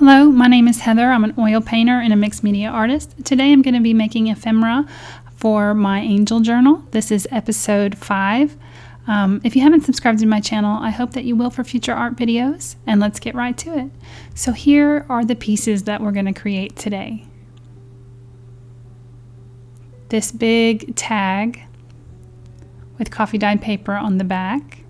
Hello, my name is Heather. I'm an oil painter and a mixed media artist. Today I'm going to be making ephemera for my angel journal. This is episode 5. If you haven't subscribed to my channel, I hope that you will for future art videos, and let's get right to it. So here are the pieces that we're going to create today. This big tag with coffee dyed paper on the back.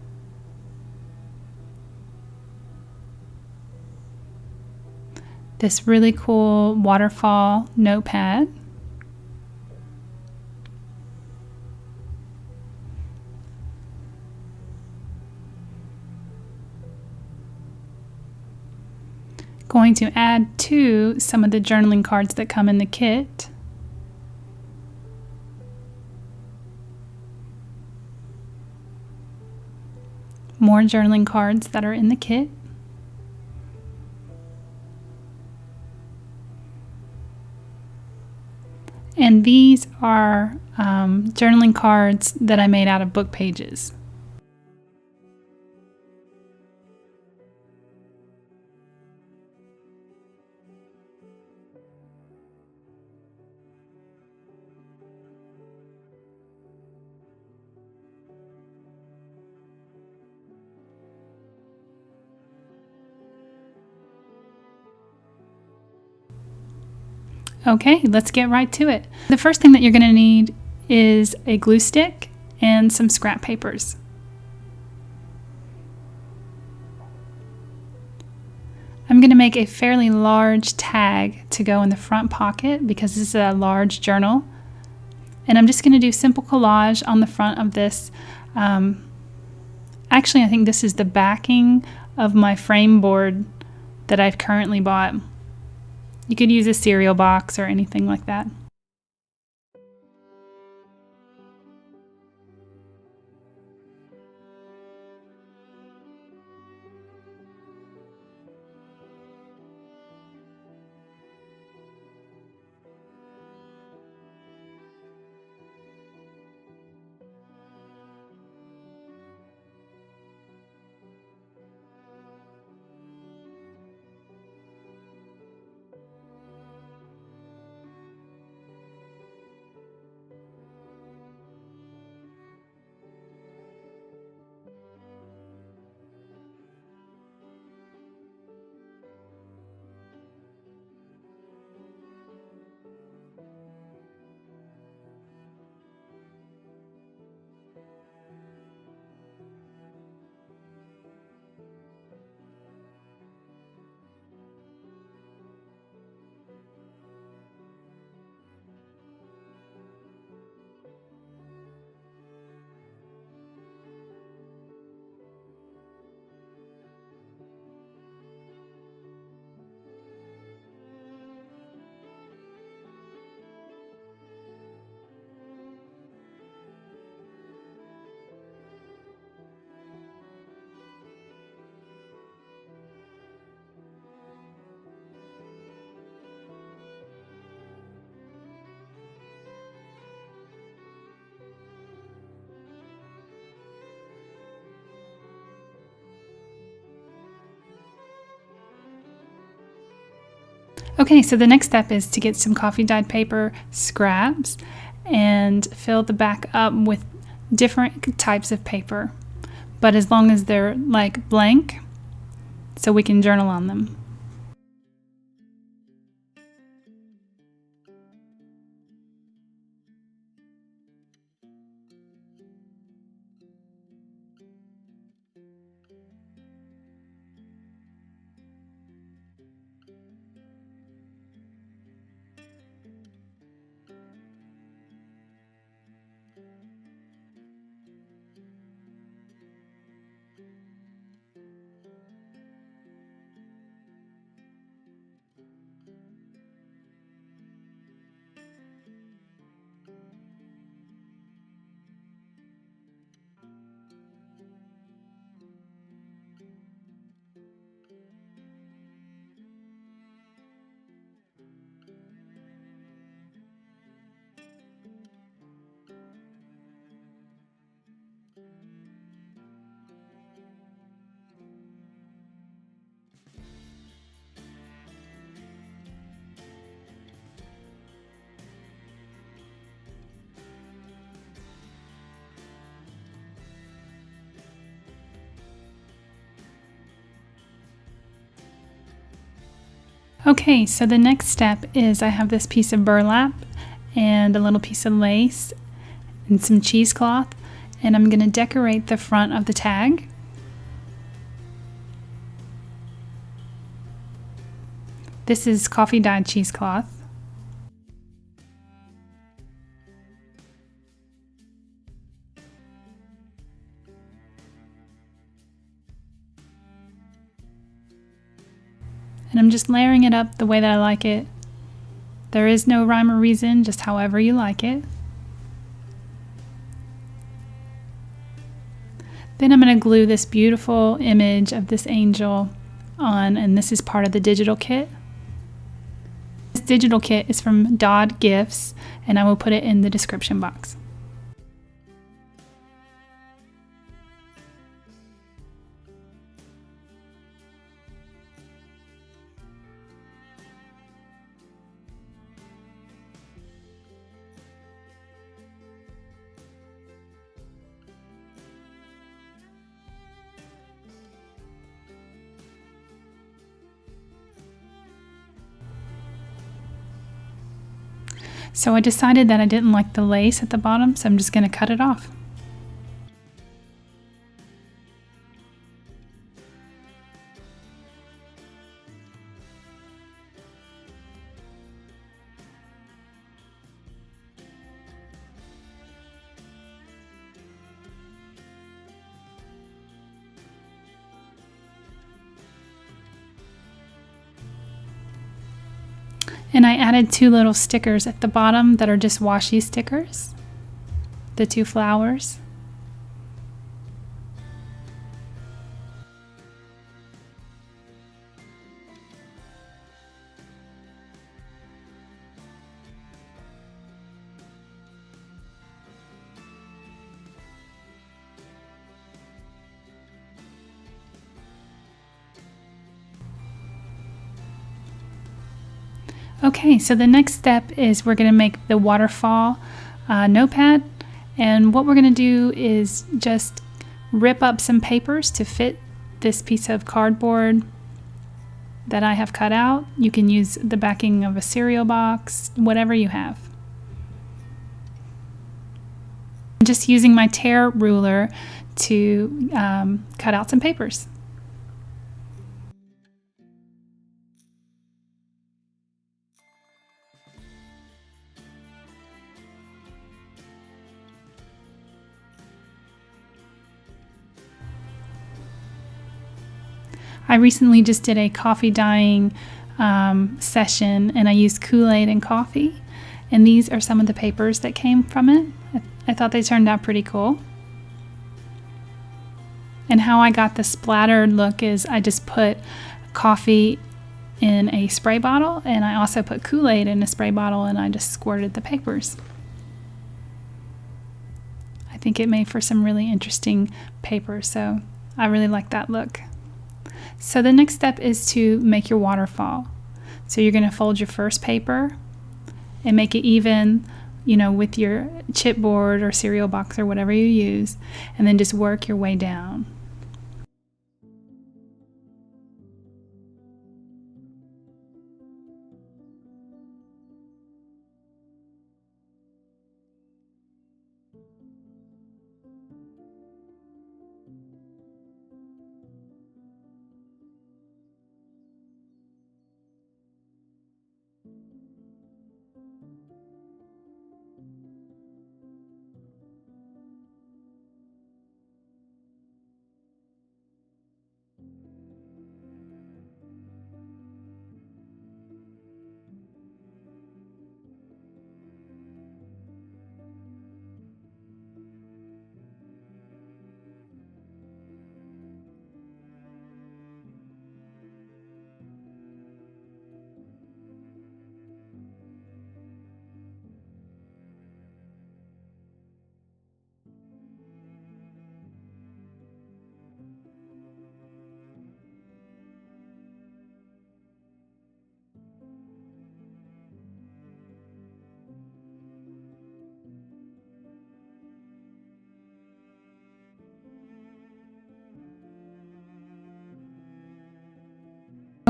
This really cool waterfall notepad. Going to add to some of the journaling cards that come in the kit. More journaling cards that are in the kit. And these are journaling cards that I made out of book pages. Okay, let's get right to it. The first thing that you're going to need is a glue stick and some scrap papers. I'm going to make a fairly large tag to go in the front pocket because this is a large journal. And I'm just going to do simple collage on the front of this. Actually, I think this is the backing of my frame board that I've currently bought. You could use a cereal box or anything like that. Okay, so the next step is to get some coffee dyed paper scraps and fill the back up with different types of paper, but as long as they're like blank, so we can journal on them. Okay, so the next step is I have this piece of burlap and a little piece of lace and some cheesecloth, and I'm going to decorate the front of the tag. This is coffee dyed cheesecloth. And I'm just layering it up the way that I like it. There is no rhyme or reason, just however you like it. Then I'm going to glue this beautiful image of this angel on, and this is part of the digital kit. This digital kit is from Dodd Gifts, and I will put it in the description box. So I decided that I didn't like the lace at the bottom, so I'm just going to cut it off. And I added 2 little stickers at the bottom that are just washi stickers, the 2 flowers. Okay, so the next step is we're going to make the waterfall notepad, and what we're going to do is just rip up some papers to fit this piece of cardboard that I have cut out. You can use the backing of a cereal box, whatever you have. I'm just using my tear ruler to cut out some papers. I recently just did a coffee dyeing session, and I used Kool-Aid and coffee, and these are some of the papers that came from it. I thought they turned out pretty cool. And how I got the splattered look is I just put coffee in a spray bottle, and I also put Kool-Aid in a spray bottle, and I just squirted the papers. I think it made for some really interesting paper, so I really like that look. So the next step is to make your waterfall. So you're going to fold your first paper and make it even, with your chipboard or cereal box or whatever you use, and then just work your way down.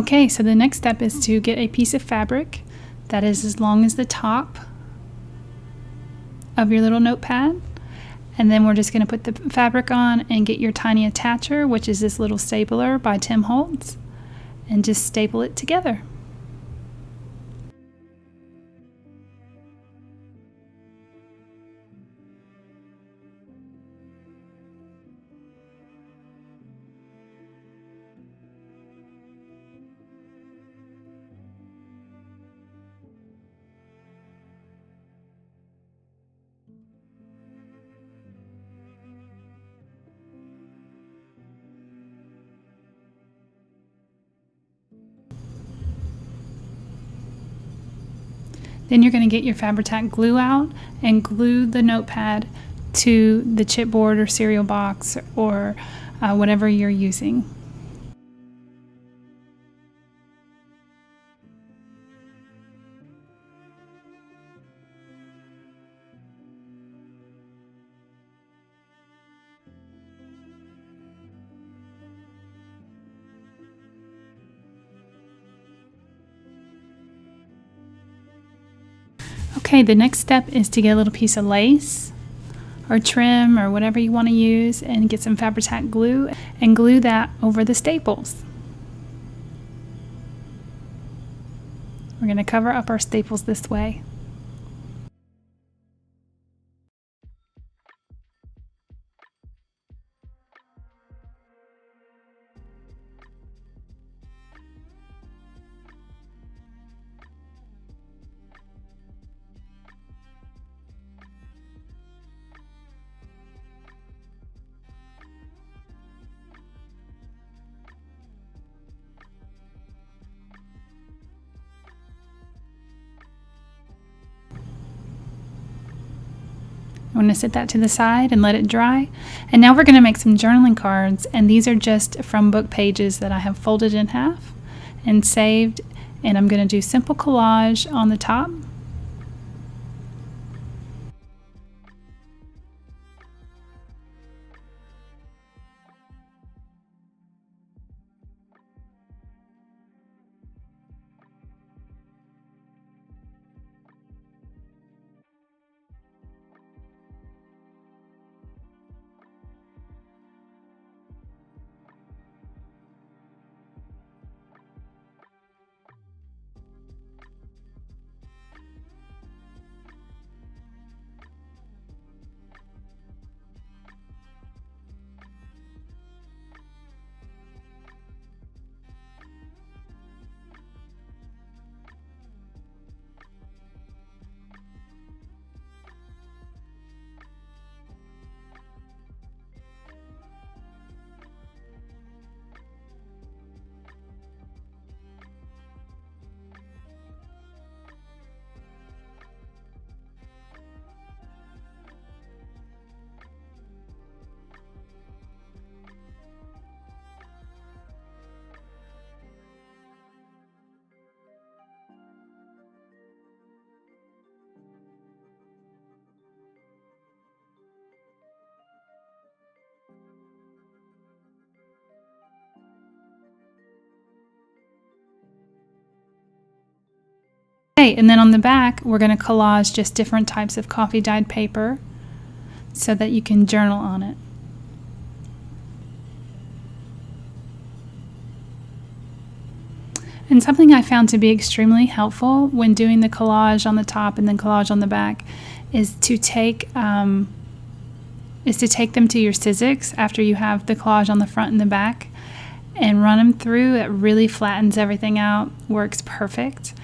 Okay, so the next step is to get a piece of fabric that is as long as the top of your little notepad. And then we're just going to put the fabric on and get your tiny attacher, which is this little stapler by Tim Holtz, and just staple it together. Then you're going to get your Fabri-Tac glue out and glue the notepad to the chipboard or cereal box or whatever you're using. Okay, the next step is to get a little piece of lace or trim or whatever you want to use and get some Fabri-Tac glue and glue that over the staples. We're going to cover up our staples this way. I'm going to set that to the side and let it dry. And now we're going to make some journaling cards, and these are just from book pages that I have folded in half and saved, and I'm going to do simple collage on the top. Okay, and then on the back, we're going to collage just different types of coffee dyed paper so that you can journal on it. And something I found to be extremely helpful when doing the collage on the top and then collage on the back is to take them to your Sizzix after you have the collage on the front and the back and run them through. It really flattens everything out, works perfect.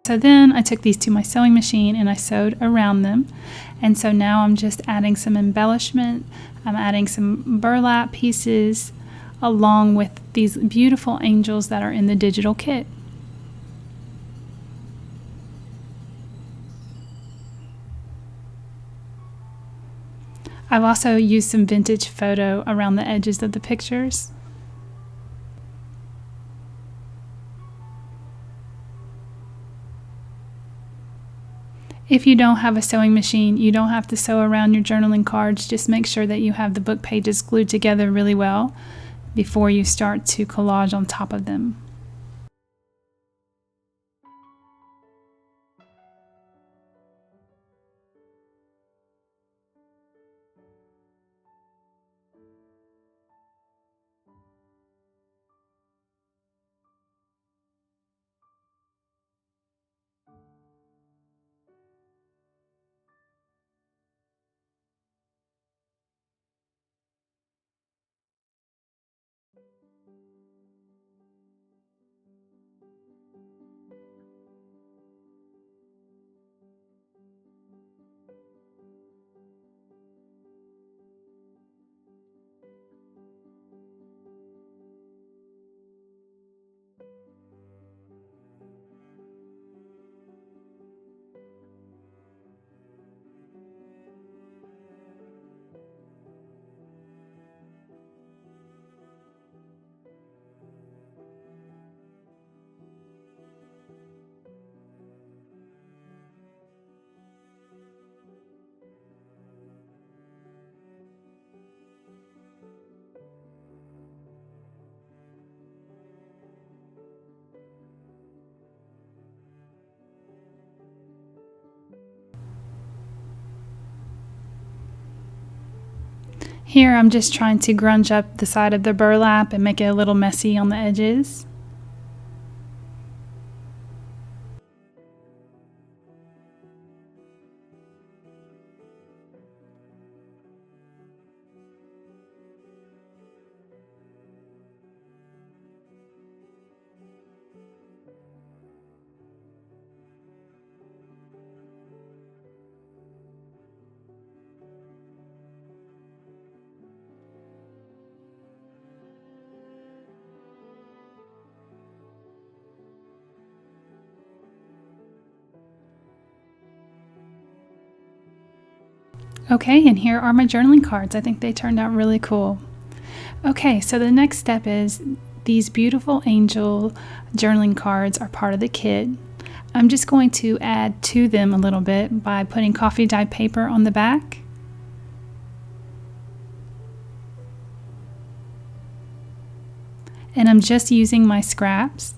So then I took these to my sewing machine and I sewed around them. And so now I'm just adding some embellishment. I'm adding some burlap pieces along with these beautiful angels that are in the digital kit. I've also used some vintage photo around the edges of the pictures. If you don't have a sewing machine, you don't have to sew around your journaling cards. Just make sure that you have the book pages glued together really well before you start to collage on top of them. Here I'm just trying to grunge up the side of the burlap and make it a little messy on the edges. Okay, and here are my journaling cards. I think they turned out really cool. Okay, so the next step is these beautiful angel journaling cards are part of the kit. I'm just going to add to them a little bit by putting coffee dyed paper on the back. And I'm just using my scraps.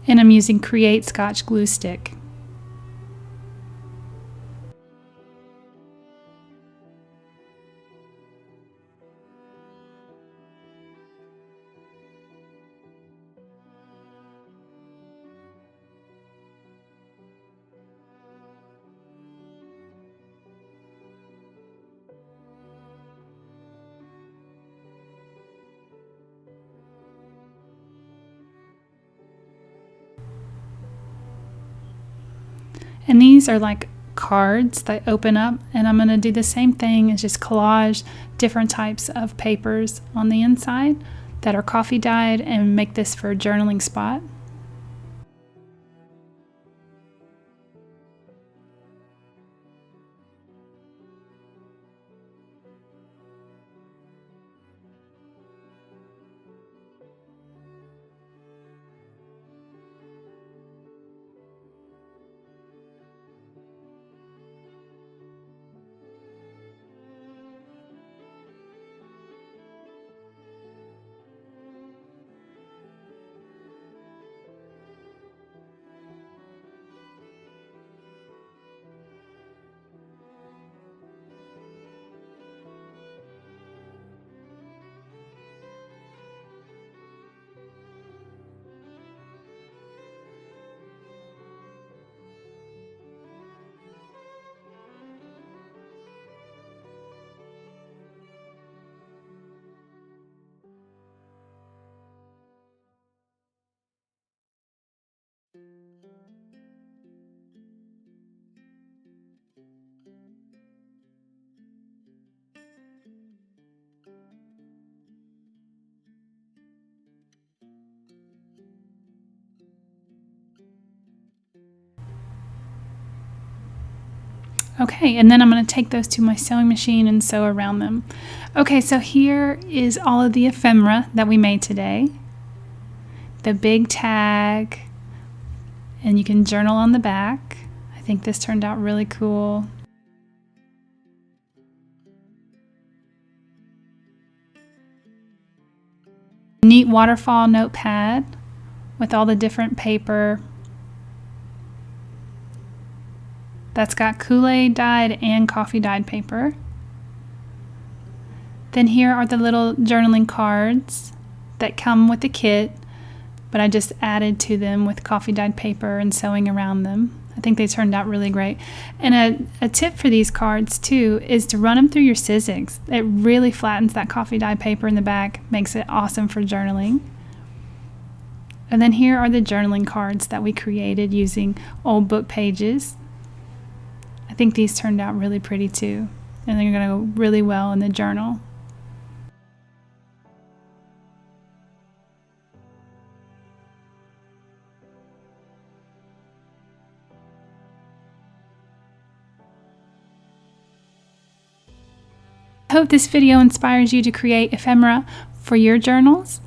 And I'm using Create Scotch Glue Stick. And these are like cards that open up, and I'm going to do the same thing as just collage different types of papers on the inside that are coffee dyed and make this for a journaling spot. Okay, and then I'm going to take those to my sewing machine and sew around them. Okay, so here is all of the ephemera that we made today. The big tag, and you can journal on the back. I think this turned out really cool. Neat waterfall notepad with all the different paper. That's got Kool-Aid dyed and coffee dyed paper. Then here are the little journaling cards that come with the kit, but I just added to them with coffee dyed paper and sewing around them. I think they turned out really great. And a tip for these cards too is to run them through your Sizzix. It really flattens that coffee dyed paper in the back, makes it awesome for journaling. And then here are the journaling cards that we created using old book pages. I think these turned out really pretty too, and they're going to go really well in the journal. I hope this video inspires you to create ephemera for your journals.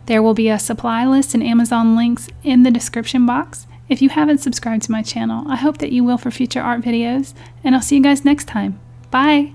There will be a supply list and Amazon links in the description box. If you haven't subscribed to my channel, I hope that you will for future art videos, and I'll see you guys next time. Bye!